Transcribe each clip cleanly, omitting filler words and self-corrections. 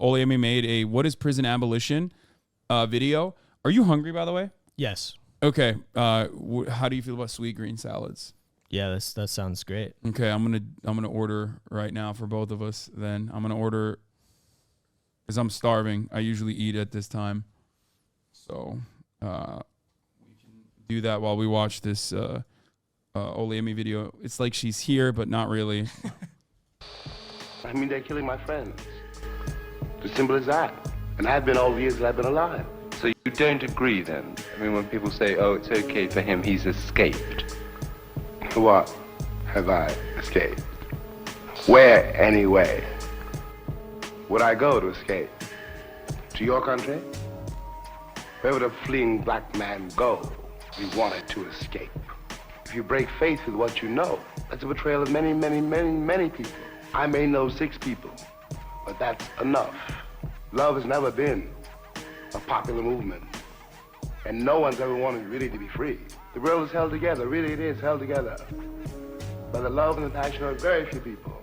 Olemi made a What is Prison Abolition video. Are you hungry, by the way? Yes. Okay. How do you feel about sweet green salads? Yeah, that sounds great. Okay, I'm gonna order right now for both of us. Then I'm gonna order because I'm starving. I usually eat at this time, so we can do that while we watch this Olemi video. It's like she's here, but not really. I mean, they're killing my friends. It's as simple as that. And I've been all the years that I've been alive. So you don't agree then? I mean, when people say, oh, it's okay for him, he's escaped. What have I escaped? Where, anyway, would I go to escape? To your country? Where would a fleeing black man go if he wanted to escape? If you break faith with what you know, that's a betrayal of many, many, many, many people. I may know 6 people, but that's enough. Love has never been a popular movement, and no one's ever wanted really to be free. The world is held together, really it is held together, by the love and the passion of very few people.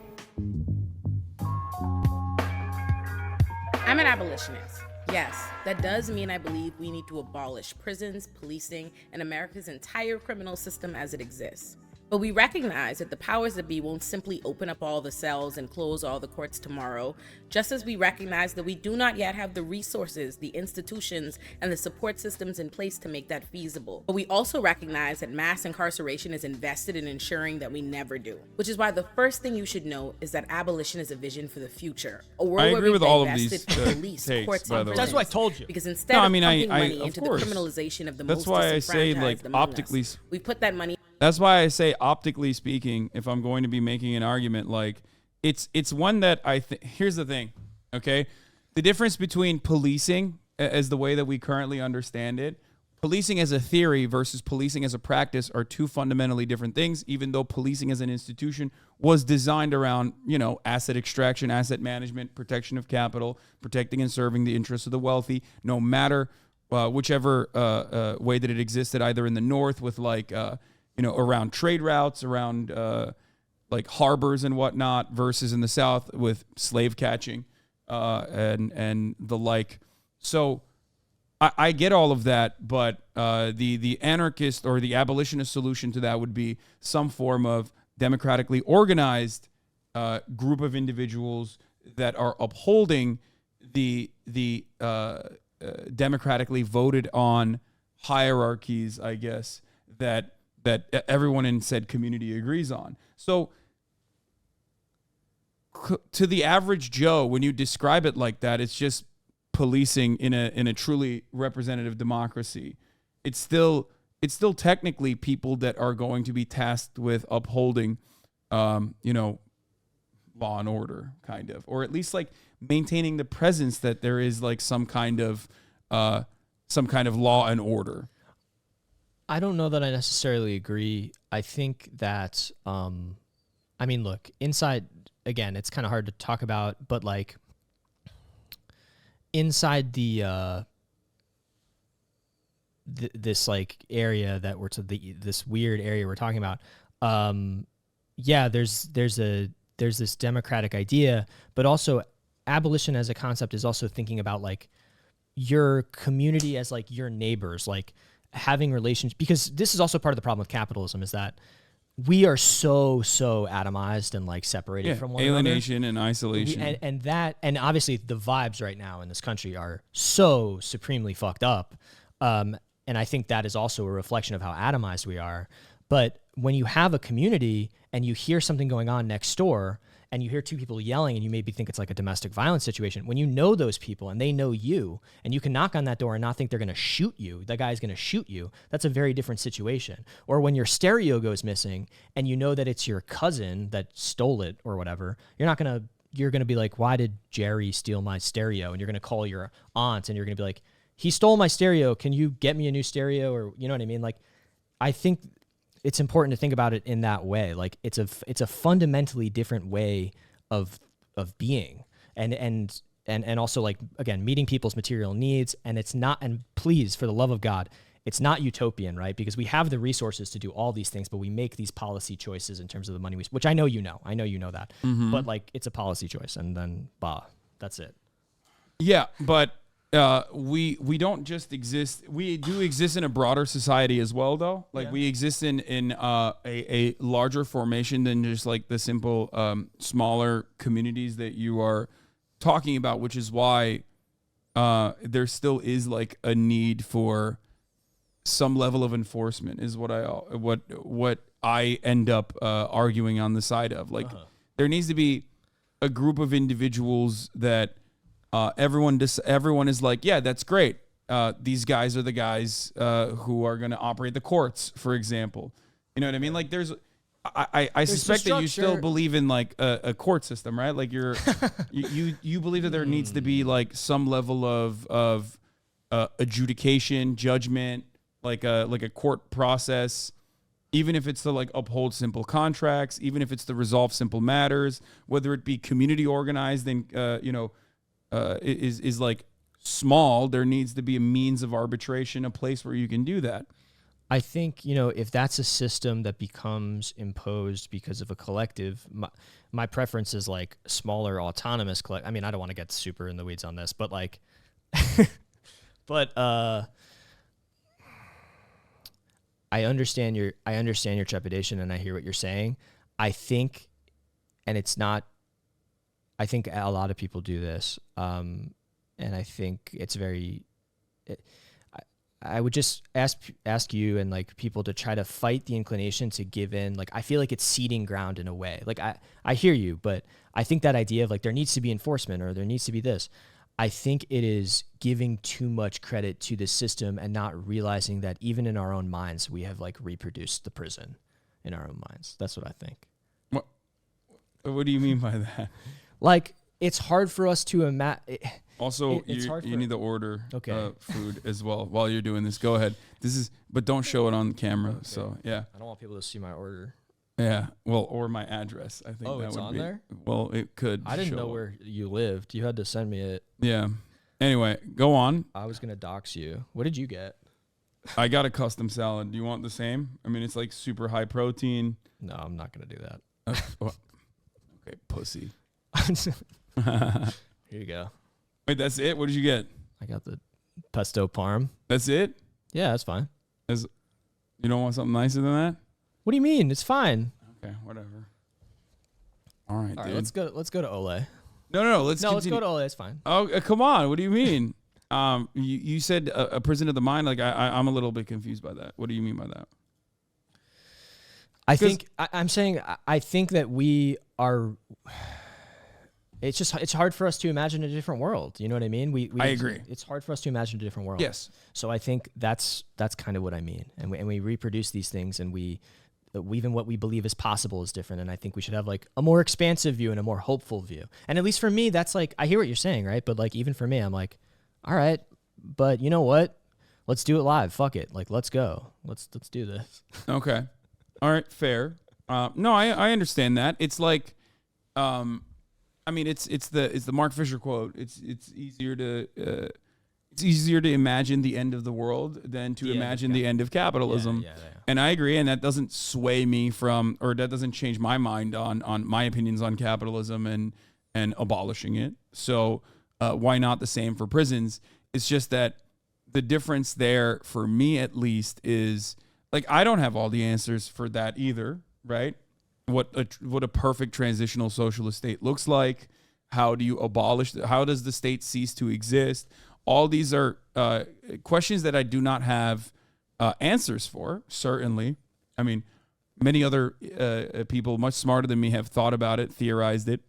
I'm an abolitionist. Yes, that does mean I believe we need to abolish prisons, policing, and America's entire criminal system as it exists. But we recognize that the powers that be won't simply open up all the cells and close all the courts tomorrow, just as we recognize that we do not yet have the resources, the institutions, and the support systems in place to make that feasible. But we also recognize that mass incarceration is invested in ensuring that we never do, which is why the first thing you should know is that abolition is a vision for the future. A world I where agree we with all of divested these from police, takes, courts, by and the way. That's what I told you. Because instead of pumping money of into course. the criminalization of the That's most why I say, disenfranchised like, among optically us, we put that money. That's why I say, optically speaking, if I'm going to be making an argument, like it's one that I think. Here's the thing, okay? The difference between policing as the way that we currently understand it, policing as a theory versus policing as a practice are two fundamentally different things, even though policing as an institution was designed around, asset extraction, asset management, protection of capital, protecting and serving the interests of the wealthy, no matter whichever way that it existed, either in the North with around trade routes, around like harbors and whatnot, versus in the South with slave catching and the like. So I get all of that, but the anarchist or the abolitionist solution to that would be some form of democratically organized group of individuals that are upholding the democratically voted on hierarchies, I guess, that everyone in said community agrees on. So to the average Joe, when you describe it like that, it's just policing in a truly representative democracy. It's still technically people that are going to be tasked with upholding law and order, kind of, or at least like maintaining the presence that there is like some kind of law and order. I don't know that I necessarily agree. I think that, look, inside, again, it's kind of hard to talk about, but like inside this like area that this weird area we're talking about, there's this democratic idea, but also abolition as a concept is also thinking about like your community as like your neighbors, like having relations, because this is also part of the problem with capitalism is that we are so atomized and like separated from one alienation another. And isolation. And obviously the vibes right now in this country are so supremely fucked up. And I think that is also a reflection of how atomized we are. But when you have a community and you hear something going on next door and you hear 2 people yelling and you maybe think it's like a domestic violence situation, when you know those people and they know you and you can knock on that door and not think they're going to shoot you, the guy's going to shoot you, that's a very different situation. Or when your stereo goes missing and you know that it's your cousin that stole it or whatever, you're going to be like, why did Jerry steal my stereo? And you're going to call your aunt and you're going to be like, he stole my stereo. Can you get me a new stereo? Or you know what I mean? Like, I think it's important to think about it in that way. Like it's a fundamentally different way of being and also like, again, meeting people's material needs. And it's not, and please, for the love of God, it's not utopian, right? Because we have the resources to do all these things, but we make these policy choices in terms of the money which I know you know that, but like it's a policy choice and then that's it. Yeah, but we don't just exist. We do exist in a broader society as well, though. Like we exist in a larger formation than just like the simple smaller communities that you are talking about, which is why there still is like a need for some level of enforcement. Is what I end up arguing on the side of. Like there needs to be a group of individuals that. Everyone is like, yeah, that's great. These guys are the guys who are going to operate the courts, for example. You know what I mean? Like, I suspect that you still believe in like a court system, right? Like you believe that there needs to be like some level of adjudication, judgment, like a court process, even if it's to like uphold simple contracts, even if it's to resolve simple matters, whether it be community organized and is like small, there needs to be a means of arbitration, a place where you can do that. I think, if that's a system that becomes imposed because of a collective, my preference is like smaller autonomous I mean, I don't want to get super in the weeds on this, but like, I understand your trepidation and I hear what you're saying. I think a lot of people do this, and I think it's I would just ask you and like people to try to fight the inclination to give in. Like I feel like it's ceding ground in a way. Like I hear you, but I think that idea of like there needs to be enforcement or there needs to be this. I think it is giving too much credit to the system and not realizing that even in our own minds we have like reproduced the prison in our own minds. That's what I think. What do you mean by that? Like, it's hard for us to imagine. Also, you need to order food as well while you're doing this. Go ahead. But don't show it on camera. Okay. So, yeah. I don't want people to see my order. Yeah. Well, or my address. I think that it's would on be, there? Well, it could. I didn't know where you lived. You had to send me it. Yeah. Anyway, go on. I was going to dox you. What did you get? I got a custom salad. Do you want the same? I mean, it's like super high protein. No, I'm not going to do that. Okay, pussy. Here you go. Wait, that's it? What did you get? I got the pesto parm. That's it? Yeah, that's fine. You don't want something nicer than that? What do you mean? It's fine. Okay, whatever. All right, dude. Let's go to Ole. No. Let's go to Ole. It's fine. Oh, come on. What do you mean? You said a prison of the mind. Like I'm a little bit confused by that. What do you mean by that? I'm saying I think that we are. It's hard for us to imagine a different world. You know what I mean? I agree. It's hard for us to imagine a different world. Yes. So I think that's kind of what I mean. And we reproduce these things, and even what we believe is possible is different. And I think we should have like a more expansive view and a more hopeful view. And at least for me, that's like, I hear what you're saying, right? But like even for me, I'm like, all right, but you know what? Let's do it live. Fuck it. Like let's go. Let's do this. Okay. All right. Fair. No, I understand that. It's like, I mean, it's the Mark Fisher quote. It's easier to imagine the end of the world than to imagine the end of capitalism. Yeah. And I agree, and that doesn't sway me or that doesn't change my mind on my opinions on capitalism and abolishing it. So why not the same for prisons? It's just that the difference there, for me at least, is like I don't have all the answers for that either, right? What a perfect transitional socialist state looks like. How do you abolish? How does the state cease to exist? All these are questions that I do not have answers for, certainly. I mean, many other people much smarter than me have thought about it, theorized it.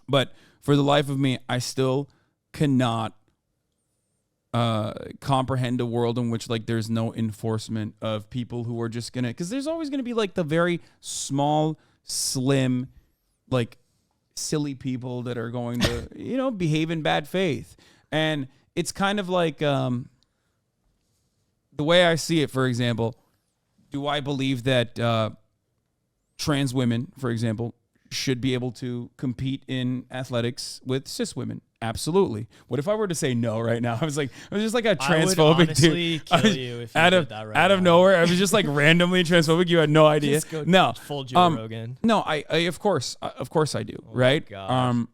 But for the life of me, I still cannot comprehend a world in which like there's no enforcement of people who are just gonna, because there's always gonna be like the very small, slim, like silly people that are going to behave in bad faith. And it's kind of like the way I see it, for example, do I believe that trans women, for example, should be able to compete in athletics with cis women? Absolutely. What if I were to say no right now? I was just like a transphobic I would honestly dude. Kill you if you did that right out of nowhere. I was just like randomly transphobic. You had no idea. Just go no, full Joe Rogan. No, I of course I do. Right? God.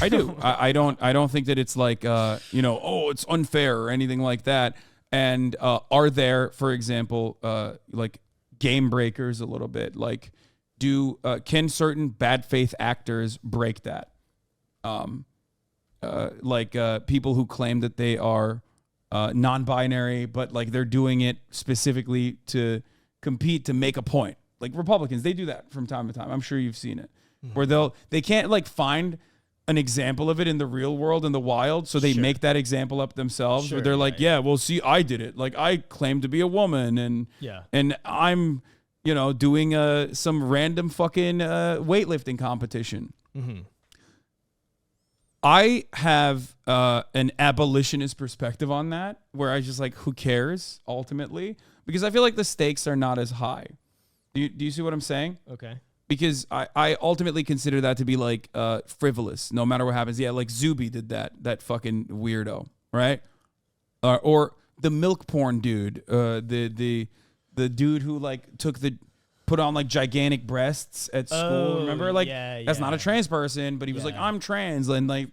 I do. I don't think that it's like oh, it's unfair or anything like that. And are there, for example, like game breakers a little bit? Like, can certain bad faith actors break that? People who claim that they are non-binary, but like they're doing it specifically to compete to make a point. Like Republicans, they do that from time to time. I'm sure you've seen it, where they can't like find an example of it in the real world, in the wild, so they make that example up themselves. Where they're like, well, see, I did it. Like I claim to be a woman, and I'm doing some random fucking weightlifting competition. Mm-hmm. I have an abolitionist perspective on that, where I just like, who cares ultimately? Because I feel like the stakes are not as high. Do you see what I'm saying? Okay. Because I ultimately consider that to be like frivolous, no matter what happens. Yeah, like Zuby did that fucking weirdo, right? Or the milk porn dude, the dude who like put on like gigantic breasts at school. Remember, like that's not a trans person, but he was like, I'm trans, and like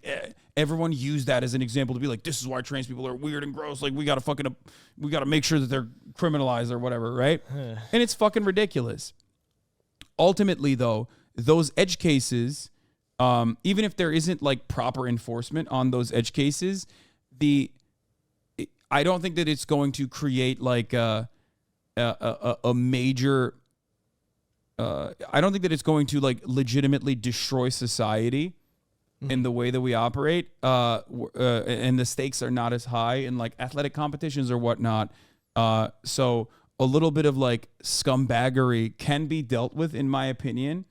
everyone used that as an example to be like, this is why trans people are weird and gross. Like we gotta make sure that they're criminalized or whatever, right? And it's fucking ridiculous. Ultimately, though, those edge cases, even if there isn't like proper enforcement on those edge cases, I don't think that it's going to create like a major. I don't think that it's going to like legitimately destroy society in the way that we operate. And the stakes are not as high in like athletic competitions or whatnot. So a little bit of like scumbaggery can be dealt with, in my opinion,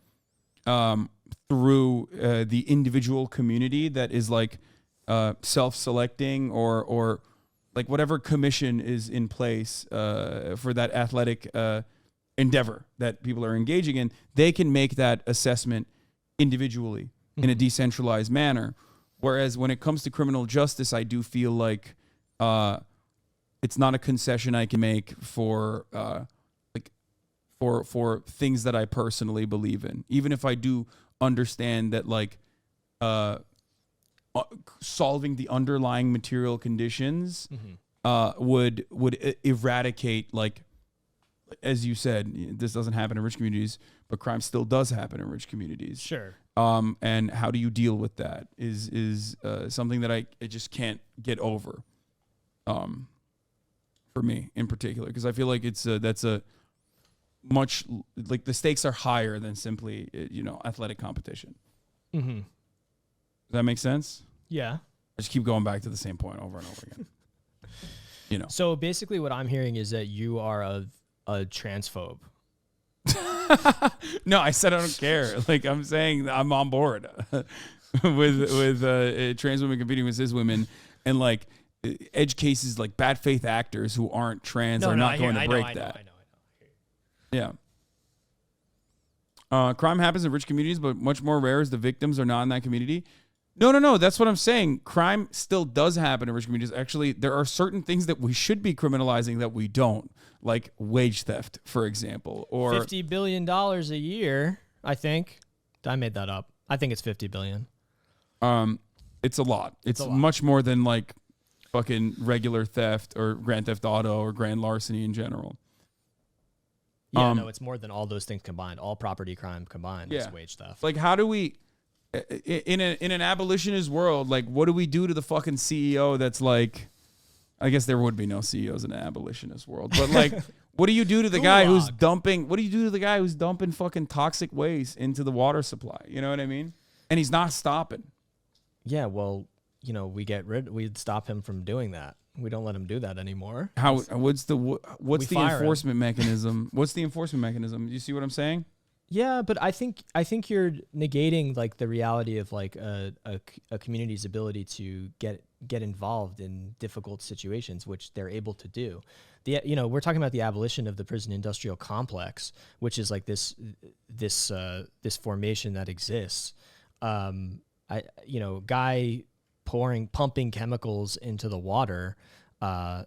through the individual community that is like self-selecting or like whatever commission is in place for that athletic endeavor that people are engaging in. They can make that assessment individually in a decentralized manner. Whereas when it comes to criminal justice, I do feel like it's not a concession I can make for things that I personally believe in, even if I do understand that like solving the underlying material conditions would eradicate, like, as you said, this doesn't happen in rich communities, but crime still does happen in rich communities. Sure. And how do you deal with that is something that I just can't get over. For me in particular, because I feel like that's a much, like, the stakes are higher than simply athletic competition. Mm-hmm. Does that make sense? Yeah. I just keep going back to the same point over and over again. So basically, what I'm hearing is that you are a transphobe. No, I said I don't care. Like, I'm saying I'm on board with trans women competing with cis women, and like edge cases, like bad faith actors who aren't trans are not going to break that. I know. Yeah. Crime happens in rich communities, but much more rare as the victims are not in that community. No. That's what I'm saying. Crime still does happen in rich communities. Actually, there are certain things that we should be criminalizing that we don't, like wage theft, for example, or $50 billion a year. I think I made that up. I think it's $50 billion. It's a lot. It's much more than like fucking regular theft or grand theft auto or grand larceny in general. Yeah, no, it's more than all those things combined. All property crime combined is wage theft. Like, how do we, in an abolitionist world, like, what do we do to the fucking CEO that's like, I guess there would be no CEOs in an abolitionist world, but like, what do you do to the guy who's dumping, fucking toxic waste into the water supply? You know what I mean? And he's not stopping. Yeah, well, we'd stop him from doing that. We don't let him do that anymore. What's the enforcement mechanism? What's the enforcement mechanism? Do you see what I'm saying? Yeah, but I think you're negating like the reality of like a community's ability to get involved in difficult situations, which they're able to do. We're talking about the abolition of the prison industrial complex, which is like this formation that exists. Guy pumping chemicals into the water. How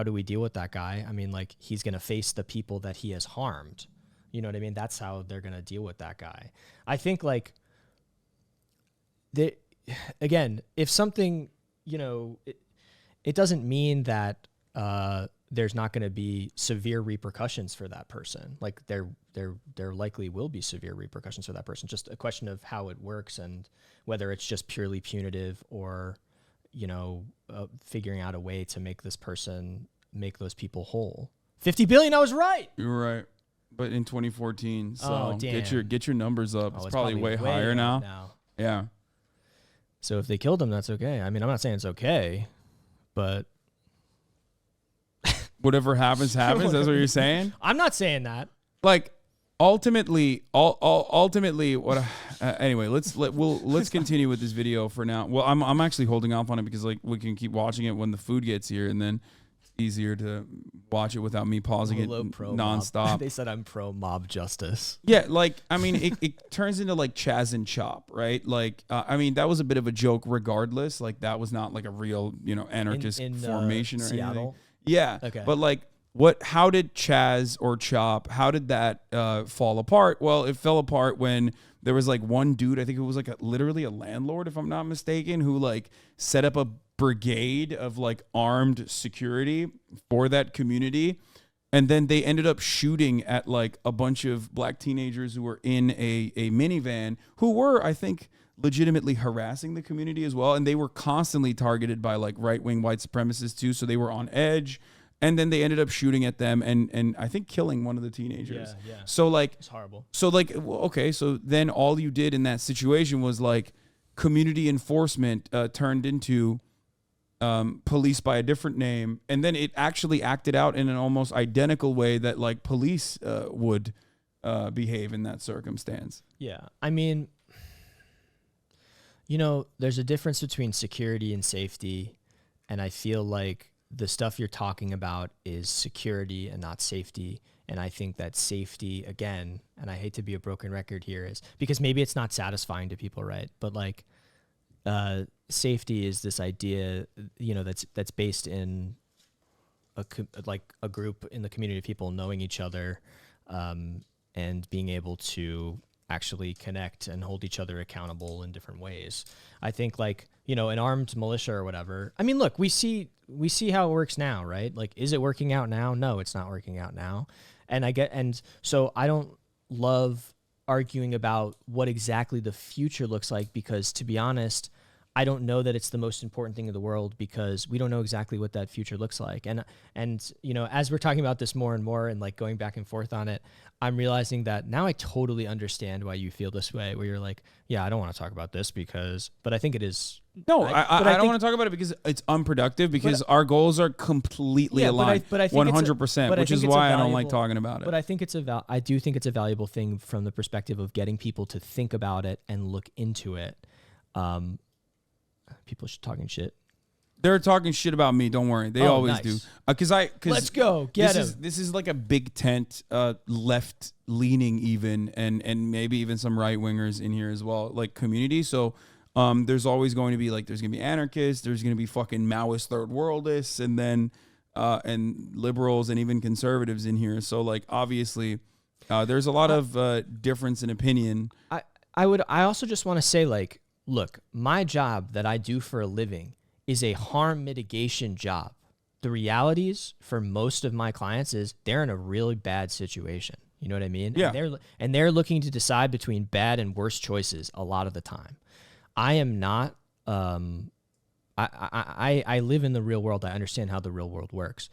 do we deal with that guy? I mean, like, he's going to face the people that he has harmed. You know what I mean? That's how they're going to deal with that guy. I think like again, if something, it doesn't mean that there's not going to be severe repercussions for that person. Like there likely will be severe repercussions for that person. Just a question of how it works and whether it's just purely punitive or, figuring out a way to make those people whole. 50 billion, I was right. You were right. But in 2014, so damn. get your numbers up. Oh, it's probably way higher now. Yeah. So if they killed him, that's okay. I mean, I'm not saying it's okay, but whatever happens. That's what you're saying. I'm not saying that. Like ultimately, what? Anyway, let's continue with this video for now. Well, I'm actually holding off on it because like we can keep watching it when the food gets here, and then it's easier to watch it without me pausing it nonstop. They said I'm pro mob justice. Yeah, like I mean, it turns into like Chaz and Chop, right? Like I mean, that was a bit of a joke, regardless. Like that was not like a real anarchist formation or Seattle? anything. Yeah. Okay. But like, how did Chaz or Chop, how did that fall apart? Well, it fell apart when there was like one dude, I think it was like literally a landlord, if I'm not mistaken, who like set up a brigade of like armed security for that community. And then they ended up shooting at like a bunch of black teenagers who were in a minivan who were, I think, legitimately harassing the community as well. And they were constantly targeted by like right-wing white supremacists too. So they were on edge. And then they ended up shooting at them and I think killing one of the teenagers. Yeah. So like, it's horrible. So like, okay. So then all you did in that situation was like community enforcement turned into police by a different name. And then it actually acted out in an almost identical way that like police would behave in that circumstance. Yeah. I mean, there's a difference between security and safety. And I feel like the stuff you're talking about is security and not safety. And I think that safety, again, and I hate to be a broken record here, is because maybe it's not satisfying to people, right? But like safety is this idea, that's based in a group in the community of people knowing each other and being able to actually connect and hold each other accountable in different ways. I think like, an armed militia or whatever. I mean, look, we see how it works now, right? Like, is it working out now? No, it's not working out now. And so I don't love arguing about what exactly the future looks like because, to be honest, I don't know that it's the most important thing in the world because we don't know exactly what that future looks like. And as we're talking about this more and more and like going back and forth on it, I'm realizing that now I totally understand why you feel this way, where you're like, yeah, I don't want to talk about this but I think it is. No, I don't want to talk about it because it's unproductive because our goals are completely aligned, but I think 100%, which is why I don't like talking about it. But I think I do think it's a valuable thing from the perspective of getting people to think about it and look into it. People talking shit. They're talking shit about me. Don't worry. They always do. Let's go. This is like a big tent, left leaning even, and maybe even some right wingers in here as well, like community. So there's always going to be like, there's going to be anarchists. There's going to be fucking Maoist third worldists and then, and liberals and even conservatives in here. So like, obviously there's a lot of difference in opinion. I also just want to say like, look, my job that I do for a living is a harm mitigation job. The realities for most of my clients is they're in a really bad situation. You know what I mean? Yeah. And they're looking to decide between bad and worse choices a lot of the time. I am not, I live in the real world. I understand how the real world works.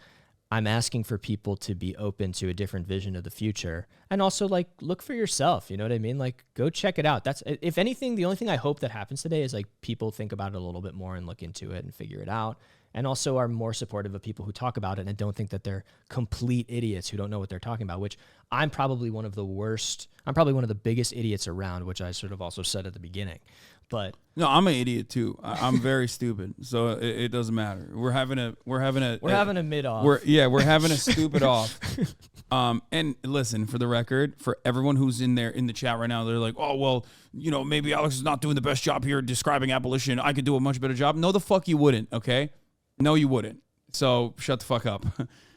I'm asking for people to be open to a different vision of the future and also like look for yourself. You know what I mean? Like go check it out. That's, if anything, the only thing I hope that happens today is like people think about it a little bit more and look into it and figure it out. And also are more supportive of people who talk about it and don't think that they're complete idiots who don't know what they're talking about, which I'm probably one of the biggest idiots around, which I sort of also said at the beginning. But no, I'm an idiot too. I'm very stupid, so it doesn't matter. We're having a mid off. We're having a stupid off. And listen, for the record, for everyone who's in the chat right now, they're like, oh well, maybe Alex is not doing the best job here describing abolition. I could do a much better job. No, the fuck you wouldn't. Okay, no, you wouldn't. So shut the fuck up.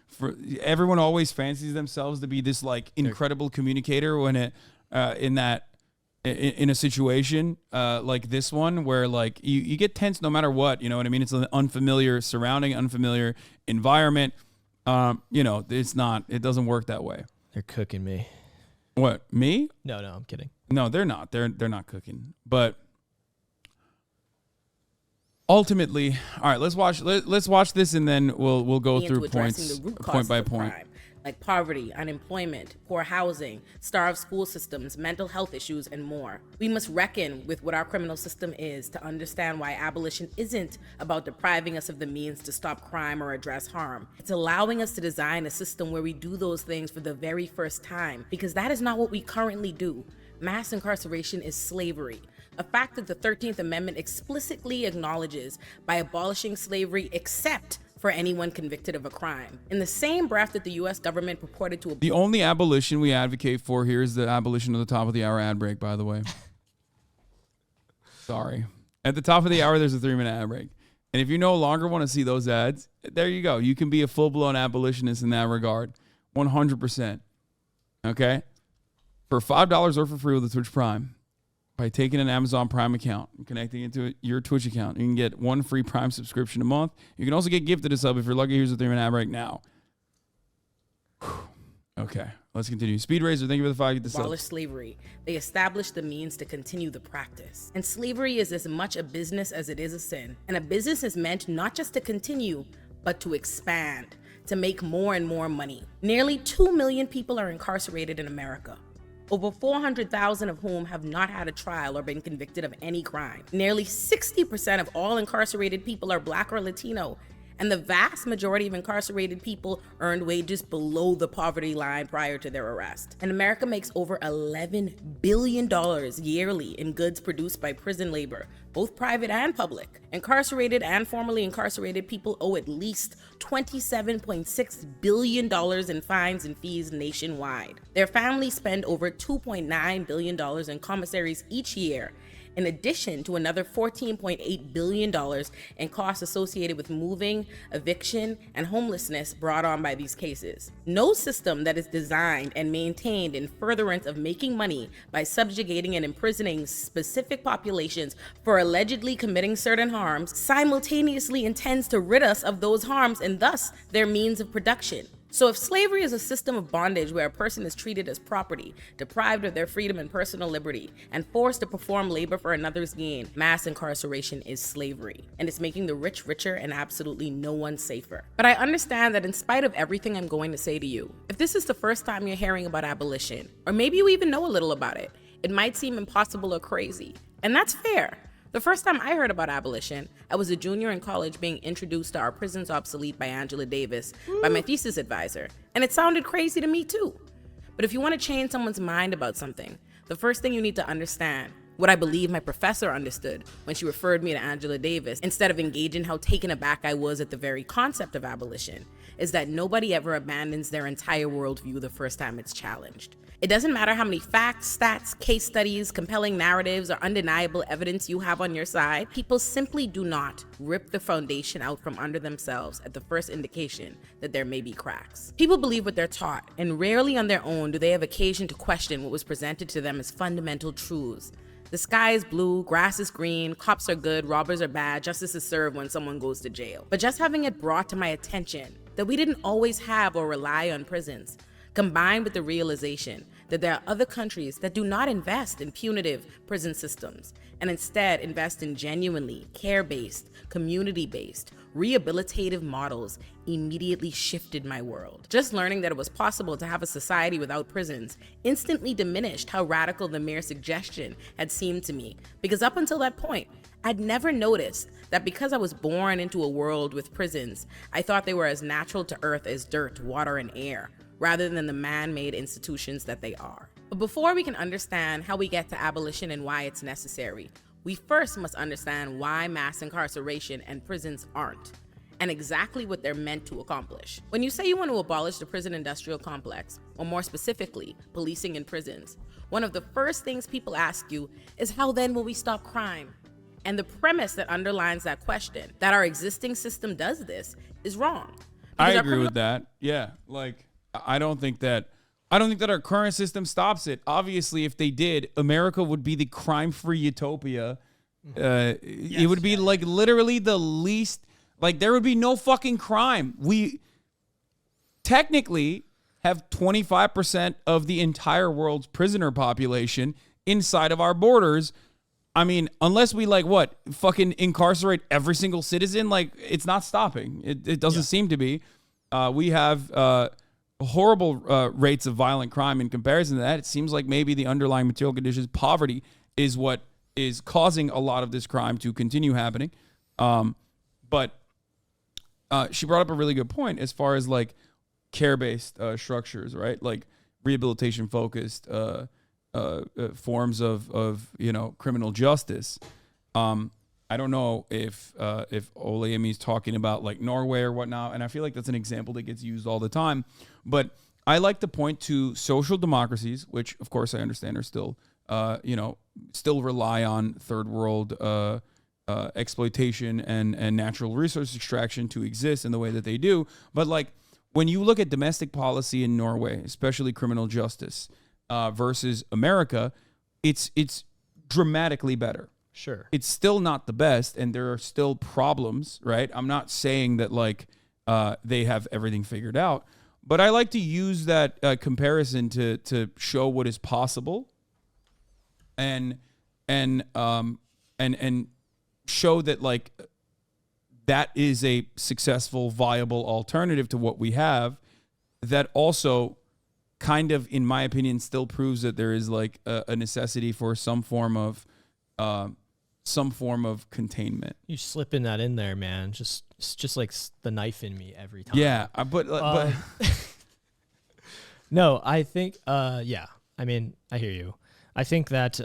For everyone always fancies themselves to be this like incredible communicator when in that. in a situation like this one where like you get tense no matter what, you know what I mean? It's an unfamiliar surrounding, unfamiliar environment. It doesn't work that way. They're cooking me. What, me? No, I'm kidding. No, they're not. They're not cooking. But ultimately, all right, let's watch this and then we'll go through points point by point. Crime, like poverty, unemployment, poor housing, starved school systems, mental health issues, and more. We must reckon with what our criminal system is to understand why abolition isn't about depriving us of the means to stop crime or address harm. It's allowing us to design a system where we do those things for the very first time, because that is not what we currently do. Mass incarceration is slavery, a fact that the 13th Amendment explicitly acknowledges by abolishing slavery except for anyone convicted of a crime. In the same breath that the U.S. government purported to... The only abolition we advocate for here is the abolition of the top of the hour ad break, by the way. Sorry. At the top of the hour, there's a 3-minute ad break. And if you no longer want to see those ads, there you go. You can be a full-blown abolitionist in that regard. 100%. Okay? For $5 or for free with the Twitch Prime, by taking an Amazon Prime account and connecting it to your Twitch account, you can get 1 free Prime subscription a month. You can also get gifted a sub if you're lucky. Here's a 3-minute ad break now. Okay, let's continue. Speed Razor, thank you for the 5. Get the abolish slavery. They established the means to continue the practice. And slavery is as much a business as it is a sin. And a business is meant not just to continue, but to expand, to make more and more money. Nearly 2 million people are incarcerated in America, over 400,000 of whom have not had a trial or been convicted of any crime. Nearly 60% of all incarcerated people are Black or Latino, and the vast majority of incarcerated people earned wages below the poverty line prior to their arrest. And America makes over $11 billion yearly in goods produced by prison labor, both private and public. Incarcerated and formerly incarcerated people owe at least $27.6 billion in fines and fees nationwide. Their families spend over $2.9 billion in commissaries each year, in addition to another $14.8 billion in costs associated with moving, eviction, and homelessness brought on by these cases. No system that is designed and maintained in furtherance of making money by subjugating and imprisoning specific populations for allegedly committing certain harms simultaneously intends to rid us of those harms and thus their means of production. So if slavery is a system of bondage where a person is treated as property, deprived of their freedom and personal liberty, and forced to perform labor for another's gain, mass incarceration is slavery. And it's making the rich richer and absolutely no one safer. But I understand that in spite of everything I'm going to say to you, if this is the first time you're hearing about abolition, or maybe you even know a little about it, it might seem impossible or crazy. And that's fair. The first time I heard about abolition, I was a junior in college being introduced to Our Prisons Obsolete by Angela Davis by my thesis advisor, and it sounded crazy to me too. But if you want to change someone's mind about something, the first thing you need to understand, what I believe my professor understood when she referred me to Angela Davis, instead of engaging how taken aback I was at the very concept of abolition, is that nobody ever abandons their entire worldview the first time it's challenged. It doesn't matter how many facts, stats, case studies, compelling narratives, or undeniable evidence you have on your side, people simply do not rip the foundation out from under themselves at the first indication that there may be cracks. People believe what they're taught, and rarely on their own do they have occasion to question what was presented to them as fundamental truths. The sky is blue, grass is green, cops are good, robbers are bad, justice is served when someone goes to jail. But just having it brought to my attention that we didn't always have or rely on prisons, combined with the realization that there are other countries that do not invest in punitive prison systems and instead invest in genuinely care-based, community-based, rehabilitative models, immediately shifted my world. Just learning that it was possible to have a society without prisons instantly diminished how radical the mere suggestion had seemed to me, because up until that point, I'd never noticed that because I was born into a world with prisons, I thought they were as natural to earth as dirt, water, and air, rather than the man-made institutions that they are. But before we can understand how we get to abolition and why it's necessary, we first must understand why mass incarceration and prisons aren't, and exactly what they're meant to accomplish. When you say you want to abolish the prison industrial complex, or more specifically, policing in prisons, one of the first things people ask you is how then will we stop crime? And the premise that underlines that question, that our existing system does this, is wrong. I agree with that. Yeah, like, I don't think that I don't think that our current system stops it. Obviously, if they did, America would be the crime-free utopia. It would be like literally the least, like there would be no fucking crime. We technically have 25% of the entire world's prisoner population inside of our borders. I mean, unless we fucking incarcerate every single citizen, like it's not stopping. It doesn't seem to be. We have horrible rates of violent crime in comparison to that. It seems like maybe the underlying material conditions, poverty, is what is causing a lot of this crime to continue happening. But she brought up a really good point as far as like care-based structures, right? Like rehabilitation-focused forms of criminal justice. I don't know if Olayemi's talking about like Norway or whatnot, and I feel like that's an example that gets used all the time. But I like to point to social democracies, which of course I understand are still still rely on third world exploitation and natural resource extraction to exist in the way that they do. But like when you look at domestic policy in Norway, especially criminal justice, versus America, it's dramatically better. Sure. It's still not the best, and there are still problems, right? I'm not saying that like they have everything figured out, but I like to use that comparison to show what is possible, and show that like that is a successful, viable alternative to what we have. That also kind of, in my opinion, still proves that there is like a necessity for some form of containment. You slipping that in there, man. It's just like the knife in me every time. Yeah, but no, I think yeah. I mean, I hear you. I think that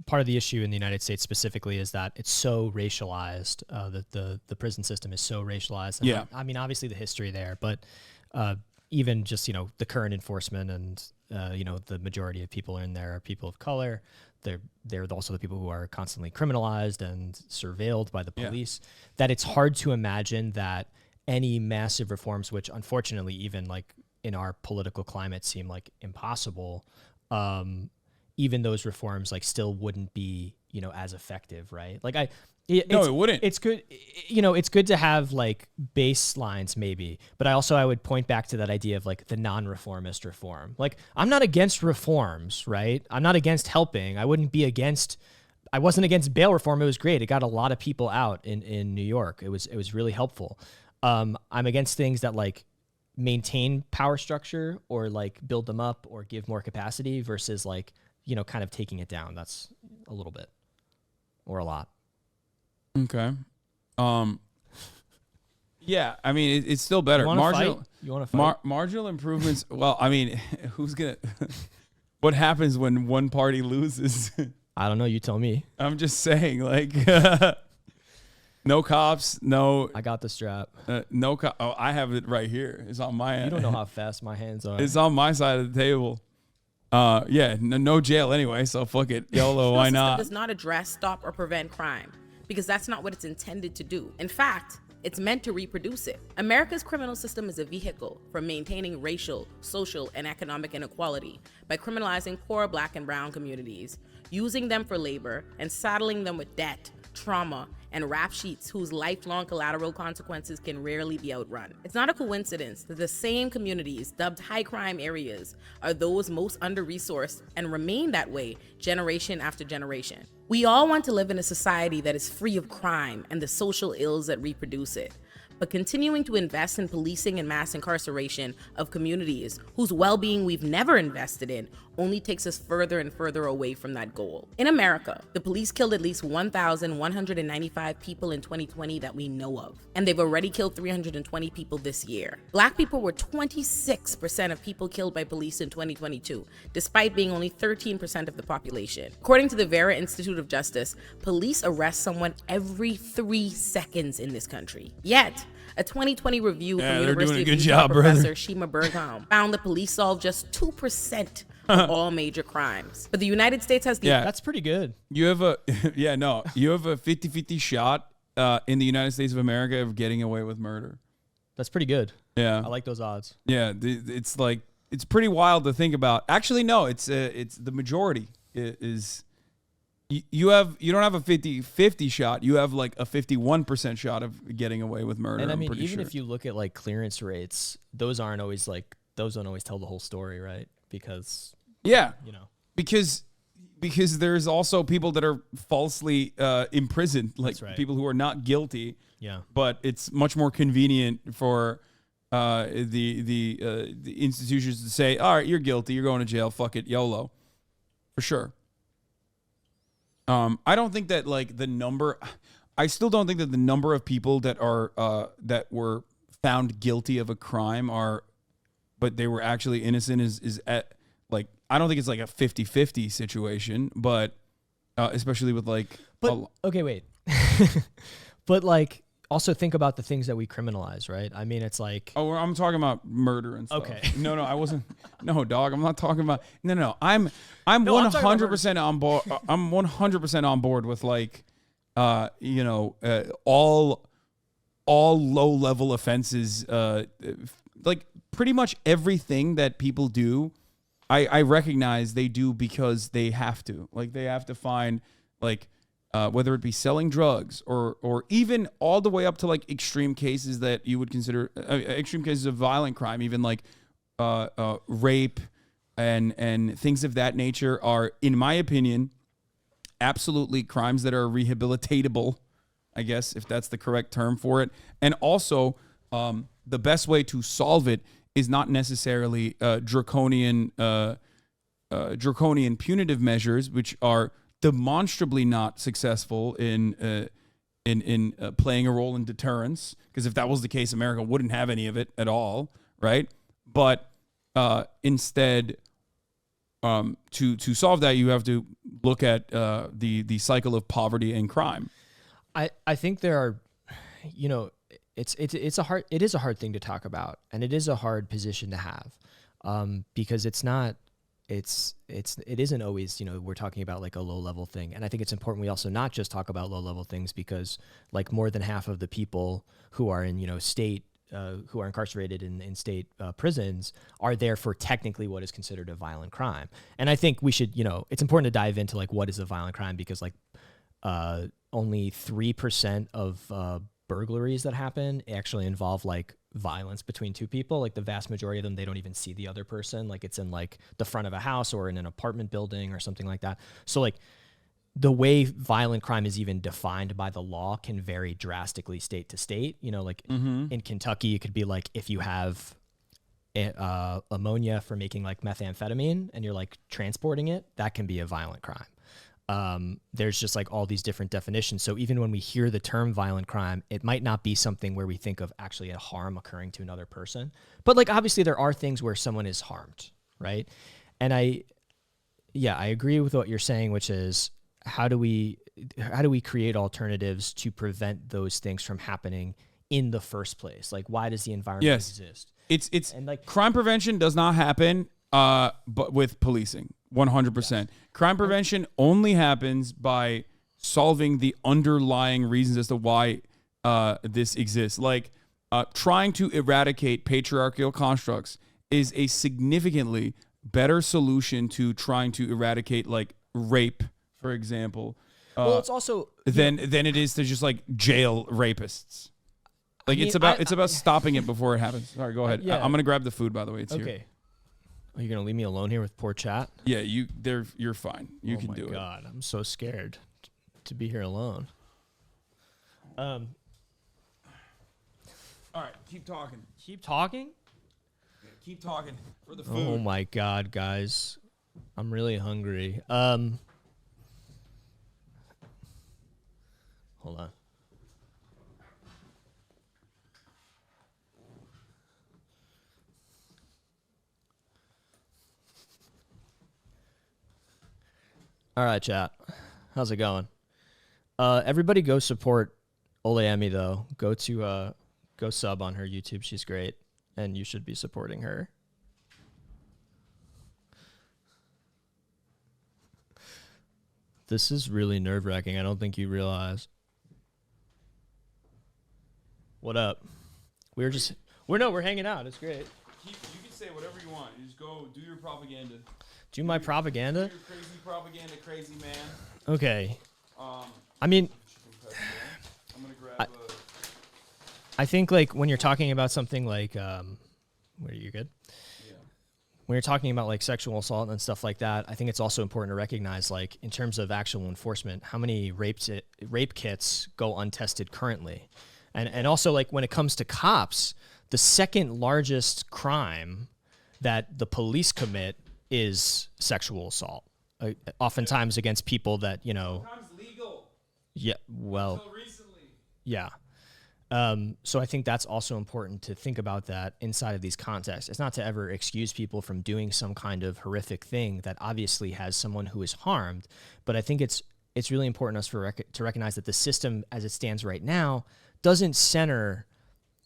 part of the issue in the United States specifically is that it's so racialized. That the prison system is so racialized. And yeah. I mean, obviously the history there, but even just the current enforcement and the majority of people in there are people of color. They're also the people who are constantly criminalized and surveilled by the police. Yeah. That it's hard to imagine that any massive reforms, which unfortunately even like in our political climate seem like impossible, even those reforms like still wouldn't be as effective, right? Like it wouldn't. It's good, it's good to have like baselines maybe, but I would point back to that idea of like the non-reformist reform. Like I'm not against reforms, right? I'm not against helping. I wasn't against bail reform. It was great. It got a lot of people out in New York. It was really helpful. I'm against things that like maintain power structure or like build them up or give more capacity versus like, kind of taking it down. That's a little bit or a lot. Okay. Yeah, I mean, it's still better. You want to fight? Marginal improvements. Well, I mean, what happens when one party loses? I don't know. You tell me. I'm just saying, like, no cops, no. I got the strap. No cop. Oh, I have it right here. It's on my. You don't know how fast my hands are. It's on my side of the table. Yeah, no jail anyway, so fuck it. YOLO, why not? The system does not address, stop, or prevent crime because that's not what it's intended to do. In fact, it's meant to reproduce it. America's criminal system is a vehicle for maintaining racial, social, and economic inequality by criminalizing poor Black and brown communities, using them for labor, and saddling them with debt, trauma, and rap sheets whose lifelong collateral consequences can rarely be outrun. It's not a coincidence that the same communities dubbed high crime areas are those most under-resourced and remain that way generation after generation. We all want to live in a society that is free of crime and the social ills that reproduce it. But continuing to invest in policing and mass incarceration of communities whose well-being we've never invested in only takes us further and further away from that goal. In America, the police killed at least 1,195 people in 2020 that we know of, and they've already killed 320 people this year. Black people were 26% of people killed by police in 2022, despite being only 13% of the population. According to the Vera Institute of Justice, police arrest someone every 3 seconds in this country. Yet, a 2020 review from University of Utah professor Shima Bergholm found the police solved just 2% of all major crimes. But the United States has the... Yeah, that's pretty good. You have a... you have a 50-50 shot in the United States of America of getting away with murder. That's pretty good. Yeah. I like those odds. Yeah, it's like it's pretty wild to think about. Actually, no, it's the majority is. You don't have a 50-50 shot. You have like a 51% shot of getting away with murder. And I mean, I'm even sure. if you look at like clearance rates, those don't always tell the whole story, right? Because because there's also people that are falsely imprisoned, like people who are not guilty. Yeah. But it's much more convenient for the institutions to say, all right, you're guilty, you're going to jail, fuck it, YOLO, for sure. I don't think that like the number. I still don't think that the number of people that are that were found guilty of a crime but they were actually innocent is at like, I don't think it's like a 50-50 situation, but especially with like. Okay, wait. But like, also think about the things that we criminalize, right? I mean, it's like. Oh, I'm talking about murder and stuff. Okay. No, I wasn't. No, dog. I'm not talking about. No. I'm 100% on board. I'm 100% on board with like, all low level offenses. Like pretty much everything that people do, I recognize they do because they have to. Like they have to find like. Whether it be selling drugs or even all the way up to like extreme cases that you would consider extreme cases of violent crime, even like rape and things of that nature are, in my opinion, absolutely crimes that are rehabilitatable, I guess, if that's the correct term for it. And also, the best way to solve it is not necessarily draconian punitive measures, which are demonstrably not successful in playing a role in deterrence, because if that was the case, America wouldn't have any of it at all, right? But instead, to solve that, you have to look at the cycle of poverty and crime. I think there are, it is a hard thing to talk about, and it is a hard position to have, because it isn't always, we're talking about like a low level thing. And I think it's important we also not just talk about low level things, because like more than half of the people who are in, state, who are incarcerated in state prisons are there for technically what is considered a violent crime. And I think we should, it's important to dive into like what is a violent crime, because like only 3% of burglaries that happen actually involve like violence between two people. Like the vast majority of them, they don't even see the other person. Like it's in like the front of a house or in an apartment building or something like that. So like the way violent crime is even defined by the law can vary drastically state to state. Like in Kentucky, it could be like if you have ammonia for making like methamphetamine and you're like transporting it, that can be a violent crime. There's just like all these different definitions. So even when we hear the term violent crime, it might not be something where we think of actually a harm occurring to another person. But like, obviously there are things where someone is harmed, right? And I agree with what you're saying, which is how do we create alternatives to prevent those things from happening in the first place? Like, why does the environment exist? It's and like crime prevention does not happen, but with policing. 100%. Yes. Crime prevention only happens by solving the underlying reasons as to why this exists. Like trying to eradicate patriarchal constructs is a significantly better solution to trying to eradicate like rape, for example. Well, it's also than it is to just like jail rapists. Like it's about stopping it before it happens. Sorry, go ahead. I'm gonna grab the food, by the way. It's here. Are you gonna leave me alone here with poor chat? Yeah, you're fine. You can do it. Oh my God, I'm so scared to be here alone. All right, keep talking. Keep talking? Yeah, keep talking for the food. Oh my God, guys. I'm really hungry. Hold on. All right, chat. How's it going? Everybody go support Oleemi, though. Go sub on her YouTube. She's great, and you should be supporting her. This is really nerve-wracking. I don't think you realize. What up? We're hanging out. It's great. You can say whatever you want. You just go do your propaganda. Do my propaganda? Do your crazy propaganda, crazy man. Okay. I mean, I'm gonna grab I think like when you're talking about something like, where are you good? Yeah. When you're talking about like sexual assault and stuff like that, I think it's also important to recognize, like, in terms of actual enforcement, how many rape kits go untested currently, and also like when it comes to cops, the second largest crime that the police commit is sexual assault, oftentimes against people that, you know. Sometimes legal. Yeah. Well. Until recently. Yeah. So I think that's also important to think about that inside of these contexts. It's not to ever excuse people from doing some kind of horrific thing that obviously has someone who is harmed, but I think it's really important to recognize that the system as it stands right now doesn't center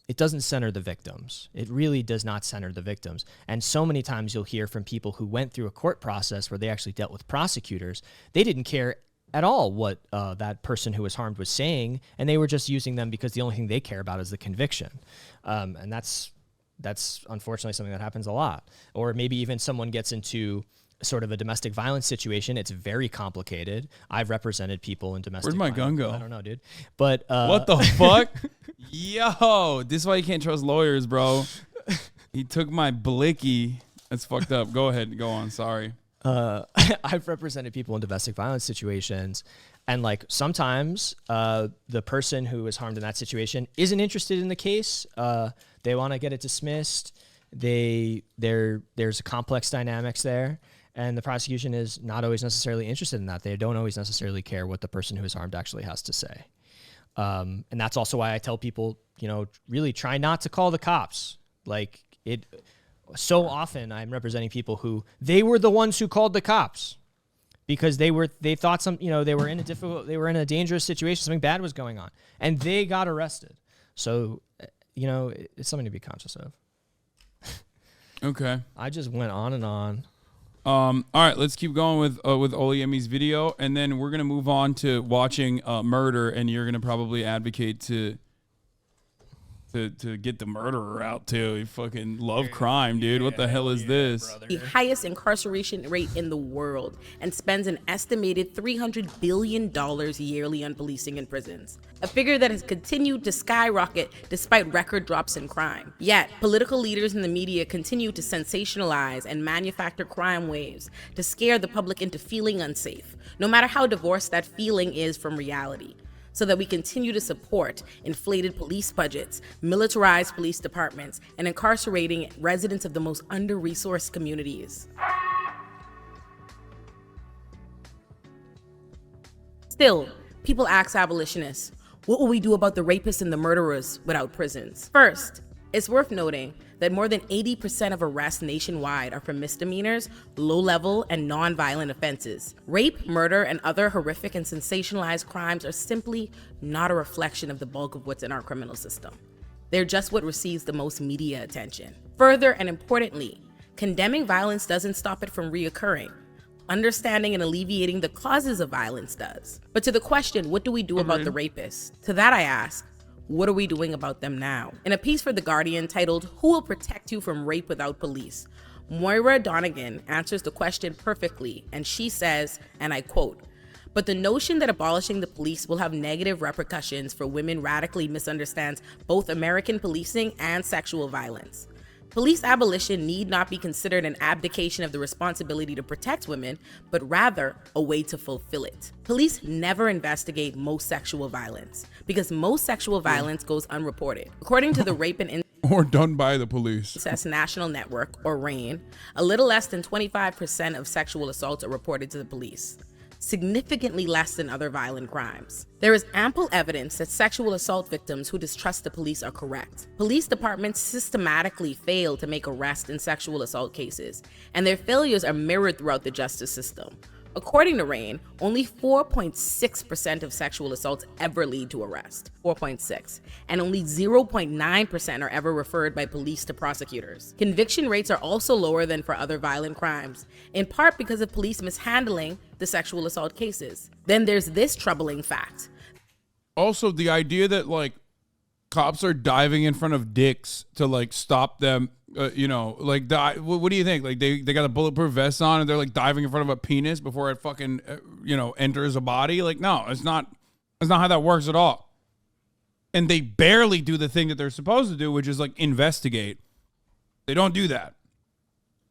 the victims. It really does not center the victims. And so many times you'll hear from people who went through a court process where they actually dealt with prosecutors. They didn't care at all what that person who was harmed was saying, and they were just using them because the only thing they care about is the conviction. And that's unfortunately something that happens a lot. Or maybe even someone gets into sort of a domestic violence situation. It's very complicated. I've represented people in domestic violence. Where'd my gun go? I don't know, dude. But What the fuck? Yo, this is why you can't trust lawyers, bro. He took my blicky. That's fucked up. Go ahead. Go on. Sorry. I've represented people in domestic violence situations, and like sometimes the person who was harmed in that situation isn't interested in the case. They want to get it dismissed. There's complex dynamics there, and the prosecution is not always necessarily interested in that. They don't always necessarily care what the person who is harmed actually has to say. And that's also why I tell people, you know, really try not to call the cops. Like it. So often I'm representing people who they were the ones who called the cops because they thought they were in a dangerous situation. Something bad was going on and they got arrested. So, you know, it's something to be conscious of. Okay. I just went on and on. All right, let's keep going with Oyemi's video, and then we're gonna move on to watching Murder, and you're gonna probably advocate to get the murderer out too. You fucking love crime, dude. What the hell is this? The highest incarceration rate in the world and spends an estimated $300 billion yearly on policing and prisons. A figure that has continued to skyrocket despite record drops in crime. Yet, political leaders in the media continue to sensationalize and manufacture crime waves to scare the public into feeling unsafe, no matter how divorced that feeling is from reality, so that we continue to support inflated police budgets, militarized police departments, and incarcerating residents of the most under-resourced communities. Still, people ask abolitionists, what will we do about the rapists and the murderers without prisons? First, it's worth noting that more than 80% of arrests nationwide are for misdemeanors, low-level, and non-violent offenses. Rape, murder, and other horrific and sensationalized crimes are simply not a reflection of the bulk of what's in our criminal system. They're just what receives the most media attention. Further and importantly, condemning violence doesn't stop it from reoccurring. Understanding and alleviating the causes of violence does. But to the question, what do we do about the rapists? To that I ask, what are we doing about them now? In a piece for The Guardian titled, Who Will Protect You from Rape Without Police?, Moira Donegan answers the question perfectly, and she says, and I quote, "But the notion that abolishing the police will have negative repercussions for women radically misunderstands both American policing and sexual violence. Police abolition need not be considered an abdication of the responsibility to protect women, but rather a way to fulfill it. Police never investigate most sexual violence because most sexual violence goes unreported. According to the Rape and Or done by the police. Incest National Network, or RAIN, a little less than 25% of sexual assaults are reported to the police, significantly less than other violent crimes. There is ample evidence that sexual assault victims who distrust the police are correct. Police departments systematically fail to make arrests in sexual assault cases, and their failures are mirrored throughout the justice system. According to RAIN, only 4.6% of sexual assaults ever lead to arrest, 4.6, and only 0.9% are ever referred by police to prosecutors. Conviction rates are also lower than for other violent crimes, in part because of police mishandling the sexual assault cases. Then there's this troubling fact. Also, the idea that, like, cops are diving in front of dicks to like stop them. You know, like what do you think? Like they got a bulletproof vest on and they're like diving in front of a penis before it fucking enters a body. Like no, it's not. That's not how that works at all. And they barely do the thing that they're supposed to do, which is like investigate. They don't do that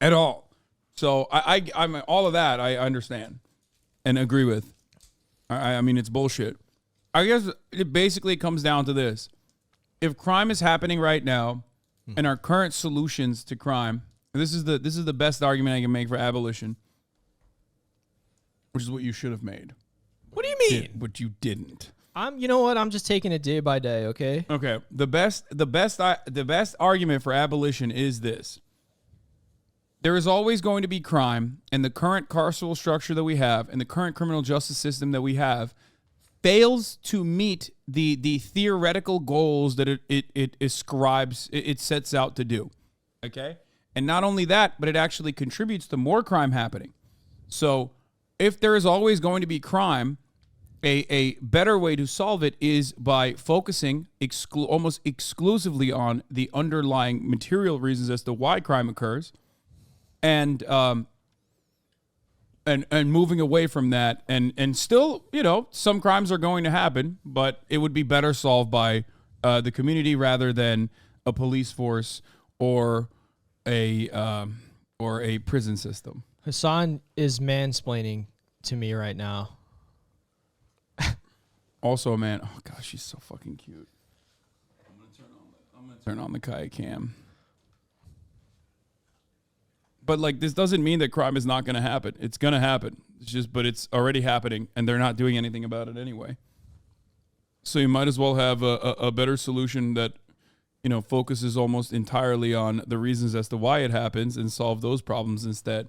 at all. So I'm all of that I understand and agree with. I mean, it's bullshit. I guess it basically comes down to this. If crime is happening right now and our current solutions to crime, this is the best argument I can make for abolition, which is what you should have made. What do you mean? But you didn't. You know what? I'm just taking it day by day, okay? Okay. The best argument for abolition is this. There is always going to be crime, and the current carceral structure that we have and the current criminal justice system that we have fails to meet the theoretical goals that it ascribes, it sets out to do. Okay? And not only that, but it actually contributes to more crime happening. So if there is always going to be crime, a better way to solve it is by focusing almost exclusively on the underlying material reasons as to why crime occurs, and moving away from that. And still, some crimes are going to happen, but it would be better solved by the community rather than a police force or a prison system. Hasan is mansplaining to me right now. Also, man, oh gosh, she's so fucking cute. I'm gonna turn on the Kaya cam. But like, this doesn't mean that crime is not gonna happen. It's gonna happen. But it's already happening, and they're not doing anything about it anyway. So you might as well have a better solution that, focuses almost entirely on the reasons as to why it happens and solve those problems instead.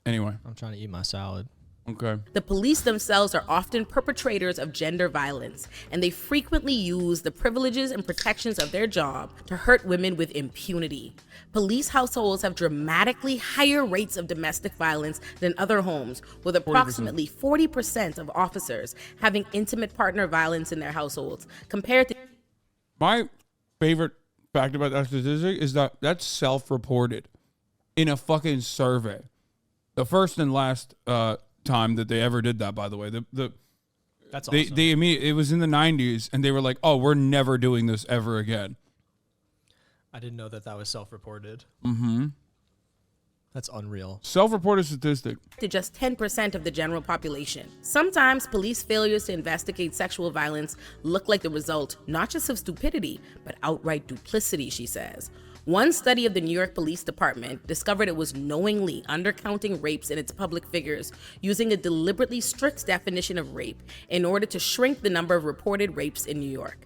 Anyway, I'm trying to eat my salad. Okay. The police themselves are often perpetrators of gender violence, and they frequently use the privileges and protections of their job to hurt women with impunity. Police households have dramatically higher rates of domestic violence than other homes, with approximately 40% of officers having intimate partner violence in their households, compared to... My favorite fact about that statistic is that that's self-reported in a fucking survey. The first and last time that they ever did that, by the way. That's awesome. It was in the 90s, and they were like, oh, we're never doing this ever again. I didn't know that was self-reported. Mm-hmm. That's unreal. Self-reported statistic. To just 10% of the general population. Sometimes police failures to investigate sexual violence look like the result not just of stupidity, but outright duplicity, she says. One study of the New York Police Department discovered it was knowingly undercounting rapes in its public figures, using a deliberately strict definition of rape in order to shrink the number of reported rapes in New York.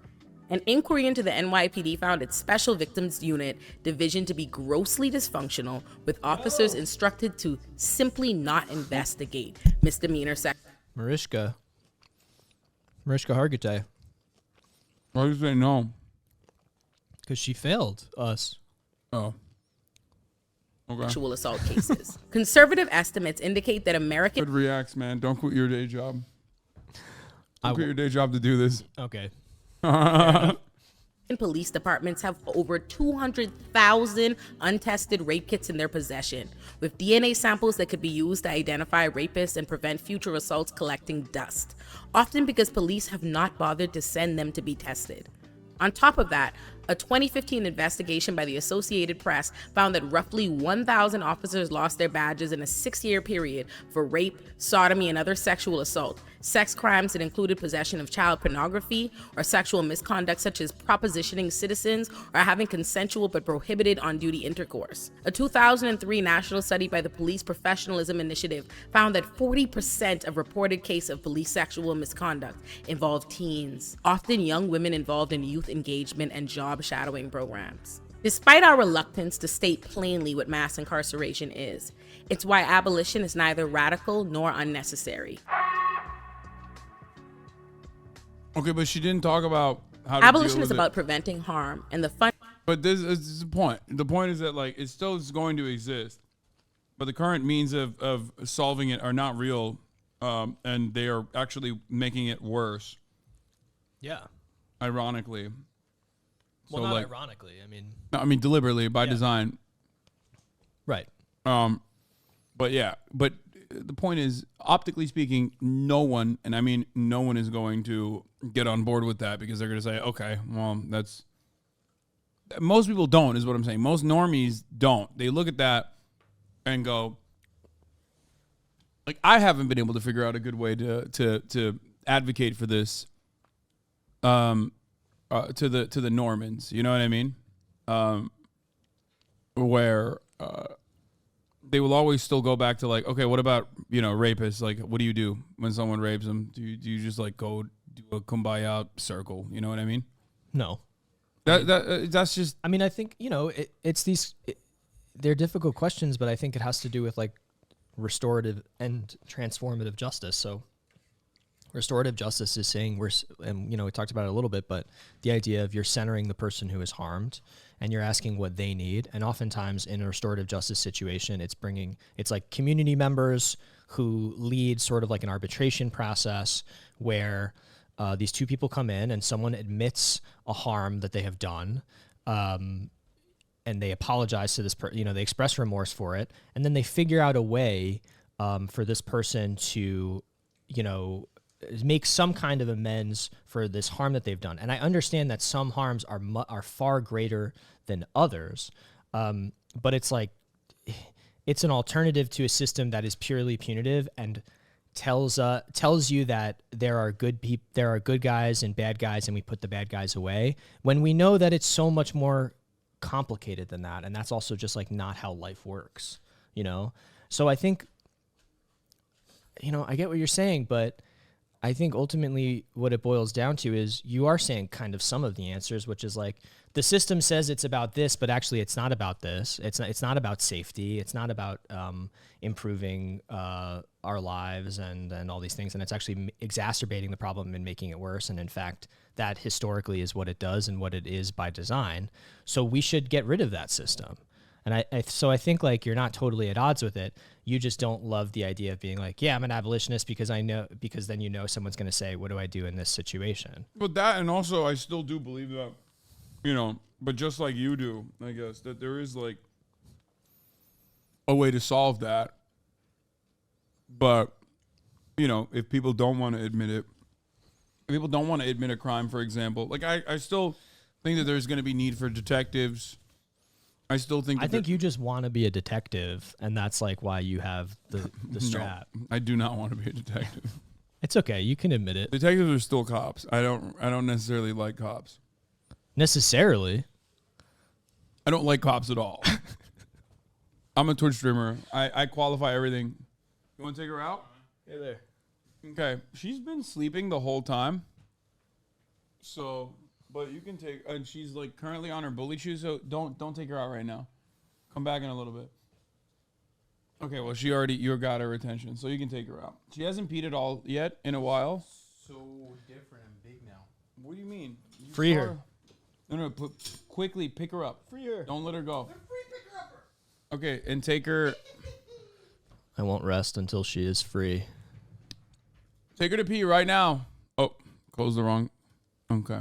An inquiry into the NYPD found its Special Victims Unit division to be grossly dysfunctional, with officers instructed to simply not investigate misdemeanor sex. Mariska Hargitay. Why do you say no? Because she failed us. Oh. Okay. Sexual assault cases. Conservative estimates indicate that American... Good reacts, man. Don't quit your day job. Don't quit your day job to do this. Okay. Police departments have over 200,000 untested rape kits in their possession, with DNA samples that could be used to identify rapists and prevent future assaults collecting dust, often because police have not bothered to send them to be tested. On top of that, a 2015 investigation by the Associated Press found that roughly 1,000 officers lost their badges in a 6-year period for rape, sodomy, and other sexual assault, sex crimes that included possession of child pornography, or sexual misconduct such as propositioning citizens or having consensual but prohibited on-duty intercourse. A 2003 national study by the Police Professionalism Initiative found that 40% of reported cases of police sexual misconduct involved teens, often young women involved in youth engagement and job shadowing programs. Despite our reluctance to state plainly what mass incarceration is, it's why abolition is neither radical nor unnecessary. Okay, but she didn't talk about how to Abolition deal with is about preventing harm, and the fun... But this is the point. The point is that, like, it still is going to exist, but the current means of solving it are not real and they are actually making it worse. Yeah. Ironically. Well, So, not like, ironically. I mean, no, I mean deliberately by design. right. But yeah, but the point is, optically speaking, no one, and I mean no one, is going to get on board with that because they're going to say, okay, well, that's. Most people don't, is what I'm saying. Most normies don't. They look at that and go, like, I haven't been able to figure out a good way to advocate for this. To the Normans, you know what I mean? Where they will always still go back to, like, okay, what about, rapists? Like, what do you do when someone rapes them? Do you just, like, go do a kumbaya circle? You know what I mean? No. That's just. I mean, I think, it's these, they're difficult questions, but I think it has to do with, like, restorative and transformative justice. So restorative justice is saying and we talked about it a little bit, but the idea of you're centering the person who is harmed and you're asking what they need. And oftentimes in a restorative justice situation, it's like community members who lead sort of like an arbitration process where these two people come in and someone admits a harm that they have done. And they apologize to this person, they express remorse for it. And then they figure out a way for this person to, make some kind of amends for this harm that they've done. And I understand that some harms are far greater than others. But it's like, it's an alternative to a system that is purely punitive and tells you that there are good guys and bad guys, and we put the bad guys away, when we know that it's so much more complicated than that. And that's also just like not how life works, So I think, I get what you're saying, but I think ultimately what it boils down to is you are saying kind of some of the answers, which is like the system says it's about this, but actually it's not about this. It's not about safety. It's not about improving our lives and all these things. And it's actually exacerbating the problem and making it worse. And in fact, that historically is what it does and what it is by design. So we should get rid of that system. And I think like you're not totally at odds with it. You just don't love the idea of being like, yeah, I'm an abolitionist because then someone's going to say, what do I do in this situation? But that, and also I still do believe that, but just like you do, I guess, that there is like a way to solve that. But, if people don't want to admit it, if people don't want to admit a crime, for example, like I still think that there's going to be need for detectives. I still think. I think you just want to be a detective, and that's like why you have the strap. No, I do not want to be a detective. It's okay. You can admit it. Detectives are still cops. I don't necessarily like cops. Necessarily. I don't like cops at all. I'm a Twitch streamer. I qualify everything. You want to take her out? Hey there. Okay. She's been sleeping the whole time. So. But you can take, and she's like currently on her bully shoes, so don't take her out right now. Come back in a little bit. Okay, well you got her attention, so you can take her out. She hasn't peed at all yet in a while. So different and big now. What do you mean? Free her. No, quickly pick her up. Free her. Don't let her go. Okay, and take her. I won't rest until she is free. Take her to pee right now. Oh, close the wrong. Okay.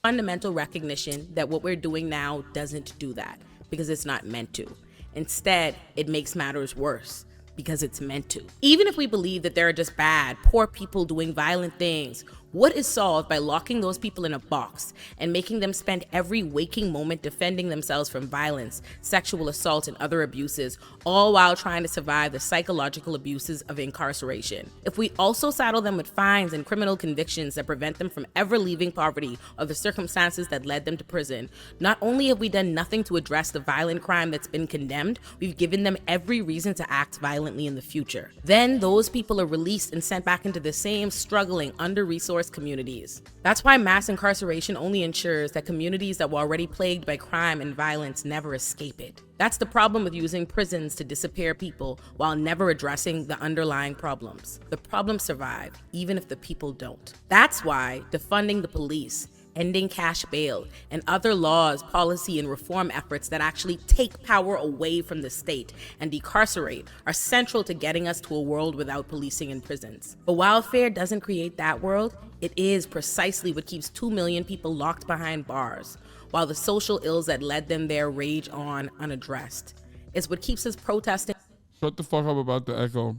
Fundamental recognition that what we're doing now doesn't do that because it's not meant to. Instead, it makes matters worse because it's meant to. Even if we believe that there are just bad, poor people doing violent things, what is solved by locking those people in a box and making them spend every waking moment defending themselves from violence, sexual assault, and other abuses, all while trying to survive the psychological abuses of incarceration? If we also saddle them with fines and criminal convictions that prevent them from ever leaving poverty or the circumstances that led them to prison, not only have we done nothing to address the violent crime that's been condemned, we've given them every reason to act violently in the future. Then those people are released and sent back into the same struggling, under-resourced communities. That's why mass incarceration only ensures that communities that were already plagued by crime and violence never escape it. That's the problem with using prisons to disappear people while never addressing the underlying problems. The problems survive, even if the people don't. That's why defunding the police ending cash bail, and other laws, policy, and reform efforts that actually take power away from the state and decarcerate are central to getting us to a world without policing in prisons. But while FAIR doesn't create that world, it is precisely what keeps 2 million people locked behind bars, while the social ills that led them there rage on unaddressed. It's what keeps us protesting. Shut the fuck up about the echo,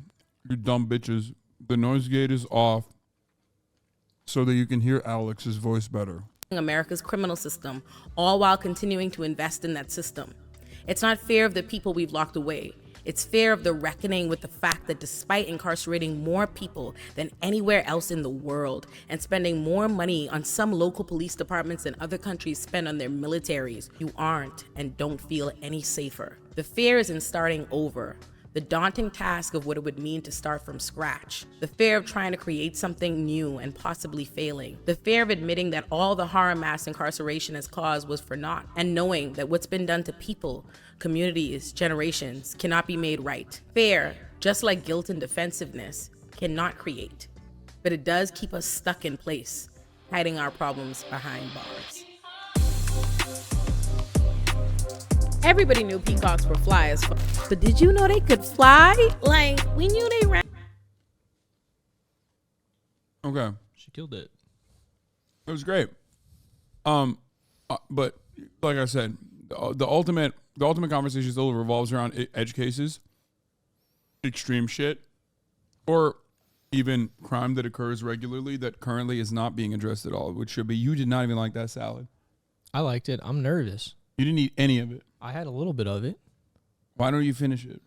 you dumb bitches. The noise gate is off so that you can hear Alex's voice better. America's criminal system, all while continuing to invest in that system. It's not fear of the people we've locked away. It's fear of the reckoning with the fact that despite incarcerating more people than anywhere else in the world and spending more money on some local police departments than other countries spend on their militaries, you aren't and don't feel any safer. The fear is in starting over. The daunting task of what it would mean to start from scratch. The fear of trying to create something new and possibly failing. The fear of admitting that all the harm mass incarceration has caused was for naught. And knowing that what's been done to people, communities, generations cannot be made right. Fear, just like guilt and defensiveness, cannot create. But it does keep us stuck in place, hiding our problems behind bars. Everybody knew peacocks were fly as fuck, but did you know they could fly? Like, we knew they ran. Okay. She killed it. It was great. But like I said, the ultimate conversation still revolves around edge cases, extreme shit, or even crime that occurs regularly that currently is not being addressed at all, which should be. You did not even like that salad. I liked it. I'm nervous. You didn't eat any of it. I had a little bit of it. Why don't you finish it?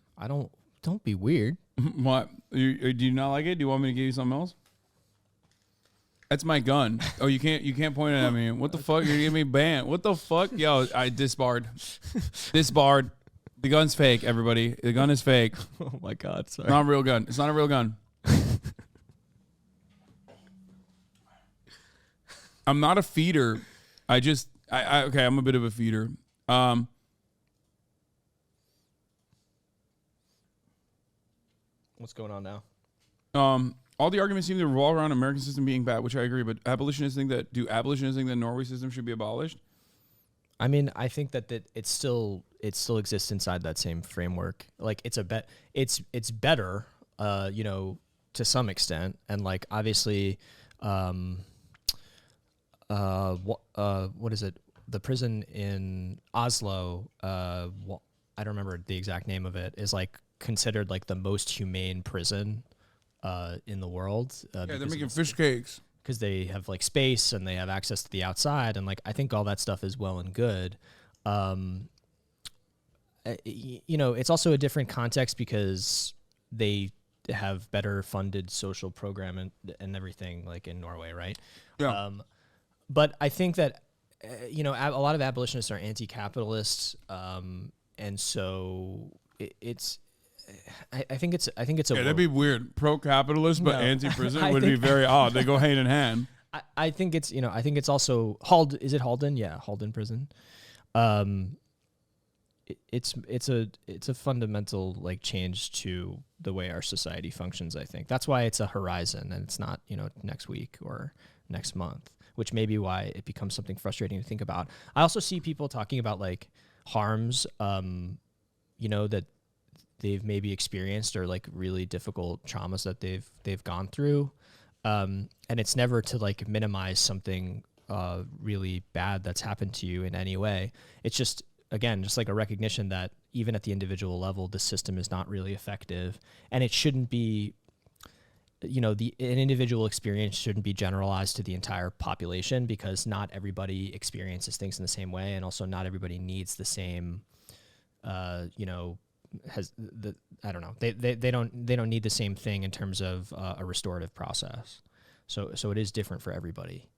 Don't be weird. What? Do you not like it? Do you want me to give you something else? That's my gun. Oh, you can't point it at me. What the fuck? You're gonna get me banned. What the fuck? Yo, I disbarred. Disbarred. The gun's fake, everybody. The gun is fake. Oh my God, sorry. It's not a real gun. It's not a real gun. I'm not a feeder. Okay, I'm a bit of a feeder. What's going on now? All the arguments seem to revolve around American system being bad, which I agree. But abolitionists think that the Norway system should be abolished? I mean, I think that it still exists inside that same framework. Like it's better, to some extent, and like obviously, what is it? The prison in Oslo, I don't remember the exact name of it, is like considered like the most humane prison in the world. Yeah, they're making fish cakes. Because they have like space and they have access to the outside, and like I think all that stuff is well and good. It's also a different context because they have better funded social program and everything, like in Norway, right? Yeah. But I think that a lot of abolitionists are anti-capitalist, and so I think it's that'd be weird. Pro-capitalist but anti-prison would be think very odd. They go hand in hand. I think it's also Is it Halden? Yeah, Halden prison. It's a fundamental like change to the way our society functions. I think that's why it's a horizon and it's not next week or next month, which may be why it becomes something frustrating to think about. I also see people talking about like harms, that they've maybe experienced or like really difficult traumas that they've gone through. And it's never to like minimize something really bad that's happened to you in any way. It's just, again, just like a recognition that even at the individual level, the system is not really effective, and it shouldn't be, an individual experience shouldn't be generalized to the entire population because not everybody experiences things in the same way. And also not everybody needs the same, I don't know. They don't need the same thing in terms of a restorative process. So it is different for everybody.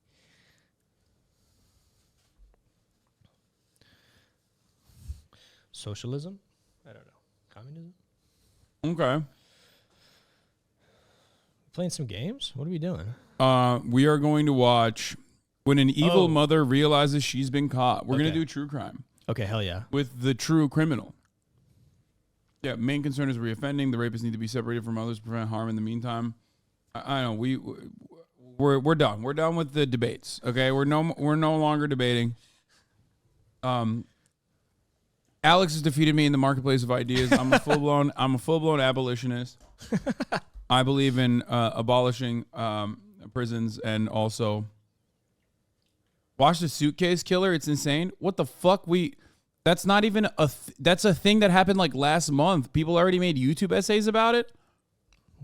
Socialism? I don't know. Communism? Okay. Playing some games? What are we doing? We are going to watch When an Evil Mother Realizes She's Been Caught. We're going to do true crime. Okay, hell yeah. With the true criminal. Yeah, main concern is reoffending. The rapists need to be separated from others to prevent harm in the meantime. I don't know. we're done. We're done with the debates. Okay, we're no longer debating. Alex has defeated me in the marketplace of ideas. I'm a full blown abolitionist. I believe in abolishing prisons and also watch The Suitcase Killer. It's insane. What the fuck? That's not even that's a thing that happened like last month. People already made YouTube essays about it.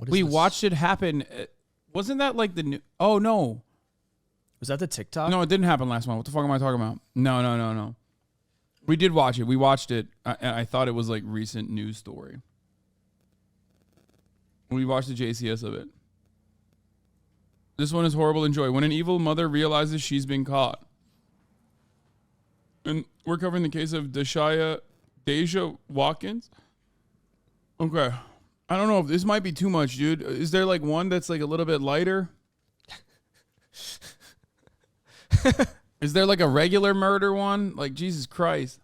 We watched it happen. Wasn't that like the new? Oh no. Was that the TikTok? No, it didn't happen last month. What the fuck am I talking about? No. We did watch it. We watched it. I thought it was like recent news story. We watched the JCS of it. This one is horrible. Enjoy. When an evil mother realizes she's been caught. And we're covering the case of Deja Watkins. Okay. I don't know if this might be too much, dude. Is there like one that's like a little bit lighter? Is there like a regular murder one? Like, Jesus Christ.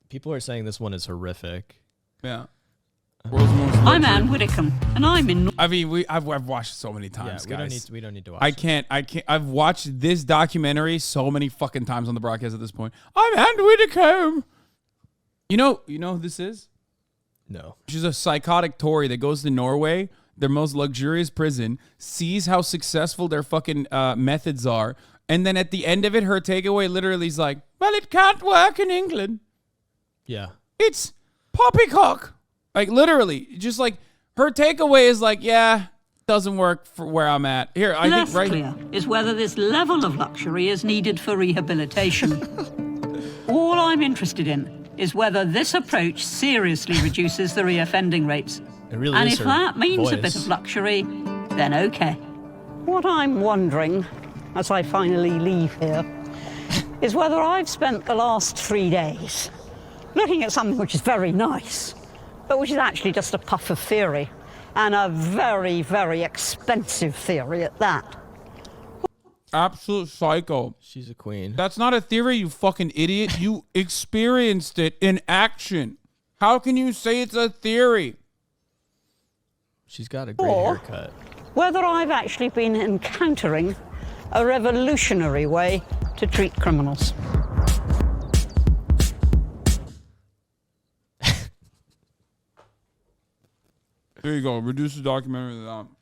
People are saying this one is horrific. Yeah. I'm Anne Widdicombe, and I'm in. I mean, I've watched it so many times, yeah, guys. We don't need to watch. I can't. I've watched this documentary so many fucking times on the broadcast at this point. I'm Anne Widdicombe. You know who this is? No. She's a psychotic Tory that goes to Norway, their most luxurious prison, sees how successful their fucking methods are, and then at the end of it, her takeaway literally is like, well, it can't work in England. Yeah. It's poppycock. Like, literally, just like, her takeaway is like, yeah, doesn't work for where I'm at. Here, I Less think right clear is whether this level of luxury is needed for rehabilitation. All I'm interested in is whether this approach seriously reduces the reoffending rates. It really And is if her that means a bit voice. of luxury, then okay. What I'm wondering, as I finally leave here, is whether I've spent the last 3 days looking at something which is very nice, but which is actually just a puff of theory, and a very, very expensive theory at that. absolute psycho. She's a queen. That's not a theory, you fucking idiot. You experienced it in action. How can you say it's a theory? She's got a great Or haircut. whether I've actually been encountering a revolutionary way to treat criminals. There you go. Reduce the documentary to that.